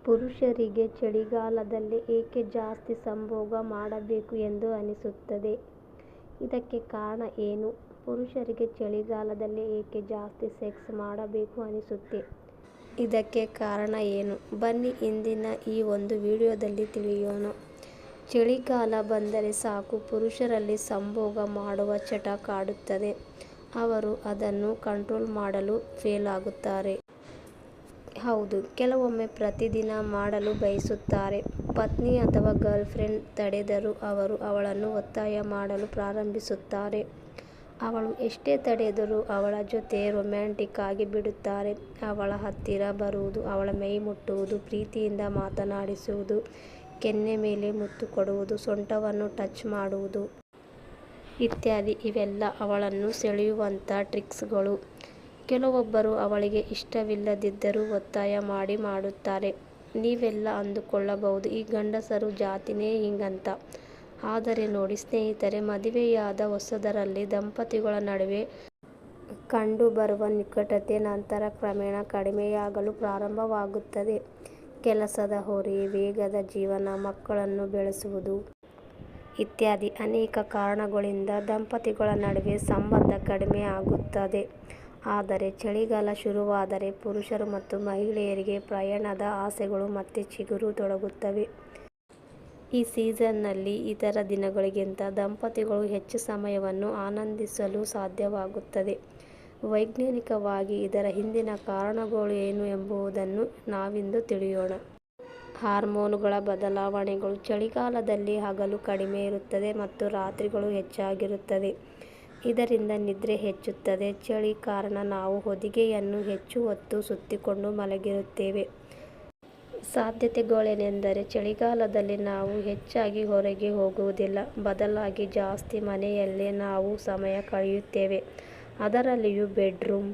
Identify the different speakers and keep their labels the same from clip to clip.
Speaker 1: ಪುರುಷರಿಗೆ ಚಳಿಗಾಲದಲ್ಲಿ ಏಕೆ ಜಾಸ್ತಿ ಸಂಭೋಗ ಮಾಡಬೇಕು ಎಂದು ಅನಿಸುತ್ತದೆ? ಇದಕ್ಕೆ ಕಾರಣ ಏನು? ಪುರುಷರಿಗೆ ಚಳಿಗಾಲದಲ್ಲಿ ಏಕೆ ಜಾಸ್ತಿ ಸೆಕ್ಸ್ ಮಾಡಬೇಕು ಅನಿಸುತ್ತೆ? ಇದಕ್ಕೆ ಕಾರಣ ಏನು? ಬನ್ನಿ ಇಂದಿನ ಈ ಒಂದು ವಿಡಿಯೋದಲ್ಲಿ ತಿಳಿಯೋಣ. ಚಳಿಗಾಲ ಬಂದರೆ ಸಾಕು ಪುರುಷರಲ್ಲಿ ಸಂಭೋಗ ಮಾಡುವ ಚಟ ಕಾಡುತ್ತದೆ. ಅವರು ಅದನ್ನು ಕಂಟ್ರೋಲ್ ಮಾಡಲು ಫೇಲ್ ಆಗುತ್ತಾರೆ. ಹೌದು, ಕೆಲವೊಮ್ಮೆ ಪ್ರತಿದಿನ ಮಾಡಲು ಬಯಸುತ್ತಾರೆ. ಪತ್ನಿ ಅಥವಾ ಗರ್ಲ್ ಫ್ರೆಂಡ್ ತಡೆದರೂ ಅವರು ಅವಳನ್ನು ಒತ್ತಾಯ ಮಾಡಲು ಪ್ರಾರಂಭಿಸುತ್ತಾರೆ. ಅವಳು ಎಷ್ಟೇ ತಡೆದರೂ ಅವಳ ಜೊತೆ ರೊಮ್ಯಾಂಟಿಕ್ ಆಗಿ ಬಿಡುತ್ತಾರೆ. ಅವಳ ಹತ್ತಿರ ಬರುವುದು, ಅವಳ ಮೈ ಮುಟ್ಟುವುದು, ಪ್ರೀತಿಯಿಂದ ಮಾತನಾಡಿಸುವುದು, ಕೆನ್ನೆ ಮೇಲೆ ಮುತ್ತು ಕೊಡುವುದು, ಸೊಂಟವನ್ನು ಟಚ್ ಮಾಡುವುದು ಇತ್ಯಾದಿ ಇವೆಲ್ಲ ಅವಳನ್ನು ಸೆಳೆಯುವಂಥ ಟ್ರಿಕ್ಸ್ಗಳು. ಕೆಲವೊಬ್ಬರು ಅವಳಿಗೆ ಇಷ್ಟವಿಲ್ಲದಿದ್ದರೂ ಒತ್ತಾಯ ಮಾಡಿ ಮಾಡುತ್ತಾರೆ. ನೀವೆಲ್ಲ ಅಂದುಕೊಳ್ಳಬಹುದು, ಈ ಗಂಡಸರು ಜಾತಿನೇ ಹಿಂಗಂತ. ಆದರೆ ನೋಡಿ ಸ್ನೇಹಿತರೆ, ಮದುವೆಯಾದ ಹೊಸದರಲ್ಲಿ ದಂಪತಿಗಳ ನಡುವೆ ಕಂಡುಬರುವ ನಿಕಟತೆ ನಂತರ ಕ್ರಮೇಣ ಕಡಿಮೆಯಾಗಲು ಪ್ರಾರಂಭವಾಗುತ್ತದೆ. ಕೆಲಸದ ಹೊರೆ, ವೇಗದ ಜೀವನ, ಮಕ್ಕಳನ್ನು ಬೆಳೆಸುವುದು ಇತ್ಯಾದಿ ಅನೇಕ ಕಾರಣಗಳಿಂದ ದಂಪತಿಗಳ ನಡುವೆ ಸಂಬಂಧ ಕಡಿಮೆ ಆಗುತ್ತದೆ. ಆದರೆ ಚಳಿಗಾಲ ಶುರುವಾದರೆ ಪುರುಷರು ಮತ್ತು ಮಹಿಳೆಯರಿಗೆ ಪ್ರಯಾಣದ ಆಸೆಗಳು ಮತ್ತೆ ಚಿಗುರತೊಡಗುತ್ತವೆ. ಈ ಸೀಸನ್ನಲ್ಲಿ ಇತರ ದಿನಗಳಿಗಿಂತ ದಂಪತಿಗಳು ಹೆಚ್ಚು ಸಮಯವನ್ನು ಆನಂದಿಸಲು ಸಾಧ್ಯವಾಗುತ್ತದೆ. ವೈಜ್ಞಾನಿಕವಾಗಿ ಇದರ ಹಿಂದಿನ ಕಾರಣಗಳು ಏನು ಎಂಬುದನ್ನು ನಾವಿಂದು ತಿಳಿಯೋಣ. ಹಾರ್ಮೋನುಗಳ ಬದಲಾವಣೆಗಳು. ಚಳಿಗಾಲದಲ್ಲಿ ಹಗಲು ಕಡಿಮೆ ಇರುತ್ತದೆ ಮತ್ತು ರಾತ್ರಿಗಳು ಹೆಚ್ಚಾಗಿರುತ್ತದೆ. ಇದರಿಂದ ನಿದ್ರೆ ಹೆಚ್ಚುತ್ತದೆ. ಚಳಿ ಕಾರಣ ನಾವು ಹೊದಿಕೆಯನ್ನು ಹೆಚ್ಚು ಹೊತ್ತು ಸುತ್ತಿಕೊಂಡು ಮಲಗಿರುತ್ತೇವೆ. ಸಾಧ್ಯತೆಗಳೇನೆಂದರೆ ಚಳಿಗಾಲದಲ್ಲಿ ನಾವು ಹೆಚ್ಚಾಗಿ ಹೊರಗೆ ಹೋಗುವುದಿಲ್ಲ. ಬದಲಾಗಿ ಜಾಸ್ತಿ ಮನೆಯಲ್ಲೇ ನಾವು ಸಮಯ ಕಳೆಯುತ್ತೇವೆ. ಅದರಲ್ಲಿಯೂ ಬೆಡ್ರೂಮ್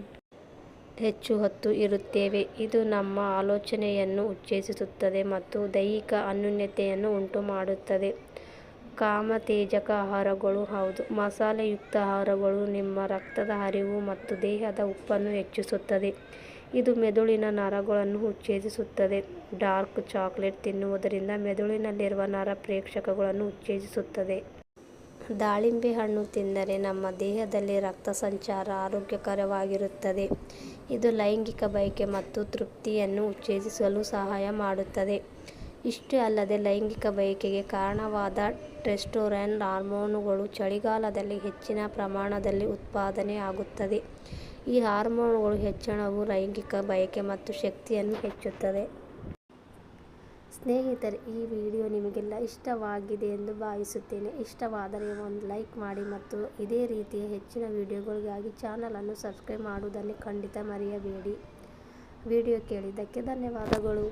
Speaker 1: ಹೆಚ್ಚು ಹೊತ್ತು ಇರುತ್ತೇವೆ. ಇದು ನಮ್ಮ ಆಲೋಚನೆಯನ್ನು ಉತ್ತೇಜಿಸುತ್ತದೆ ಮತ್ತು ದೈಹಿಕ ಅನ್ಯೂನ್ಯತೆಯನ್ನು ಉಂಟುಮಾಡುತ್ತದೆ. ಕಾಮೋತ್ತೇಜಕ ಆಹಾರಗಳು. ಹೌದು, ಮಸಾಲೆಯುಕ್ತ ಆಹಾರಗಳು ನಿಮ್ಮ ರಕ್ತದ ಹರಿವು ಮತ್ತು ದೇಹದ ಉಪ್ಪನ್ನು ಹೆಚ್ಚಿಸುತ್ತದೆ. ಇದು ಮೆದುಳಿನ ನರಗಳನ್ನು ಉತ್ತೇಜಿಸುತ್ತದೆ. ಡಾರ್ಕ್ ಚಾಕ್ಲೇಟ್ ತಿನ್ನುವುದರಿಂದ ಮೆದುಳಿನಲ್ಲಿರುವ ನರ ಪ್ರೇಕ್ಷಕಗಳನ್ನು ಉತ್ತೇಜಿಸುತ್ತದೆ. ದಾಳಿಂಬೆ ಹಣ್ಣು ತಿಂದರೆ ನಮ್ಮ ದೇಹದಲ್ಲಿ ರಕ್ತ ಸಂಚಾರ ಆರೋಗ್ಯಕರವಾಗಿರುತ್ತದೆ. ಇದು ಲೈಂಗಿಕ ಬಯಕೆ ಮತ್ತು ತೃಪ್ತಿಯನ್ನು ಉತ್ತೇಜಿಸಲು ಸಹಾಯ ಮಾಡುತ್ತದೆ. ಇಷ್ಟೇ ಅಲ್ಲದೆ ಲೈಂಗಿಕ ಬಯಕೆಗೆ ಕಾರಣವಾದ ಟೆಸ್ಟೋಸ್ಟೆರಾನ್ ಹಾರ್ಮೋನುಗಳು ಚಳಿಗಾಲದಲ್ಲಿ ಹೆಚ್ಚಿನ ಪ್ರಮಾಣದಲ್ಲಿ ಉತ್ಪಾದನೆ ಆಗುತ್ತದೆ. ಈ ಹಾರ್ಮೋನುಗಳ ಹೆಚ್ಚಳವು ಲೈಂಗಿಕ ಬಯಕೆ ಮತ್ತು ಶಕ್ತಿಯನ್ನು ಹೆಚ್ಚಿಸುತ್ತದೆ. ಸ್ನೇಹಿತರೆ, ಈ ವಿಡಿಯೋ ನಿಮಗೆಲ್ಲ ಇಷ್ಟವಾಗಿದೆ ಎಂದು ಭಾವಿಸುತ್ತೇನೆ. ಇಷ್ಟವಾದರೆ ಒಂದು ಲೈಕ್ ಮಾಡಿ ಮತ್ತು ಇದೇ ರೀತಿಯ ಹೆಚ್ಚಿನ ವಿಡಿಯೋಗಳಿಗಾಗಿ ಚಾನಲನ್ನು ಸಬ್ಸ್ಕ್ರೈಬ್ ಮಾಡುವುದನ್ನು ಖಂಡಿತ ಮರೆಯಬೇಡಿ. ವಿಡಿಯೋ ಕೇಳಿದ್ದಕ್ಕೆ ಧನ್ಯವಾದಗಳು.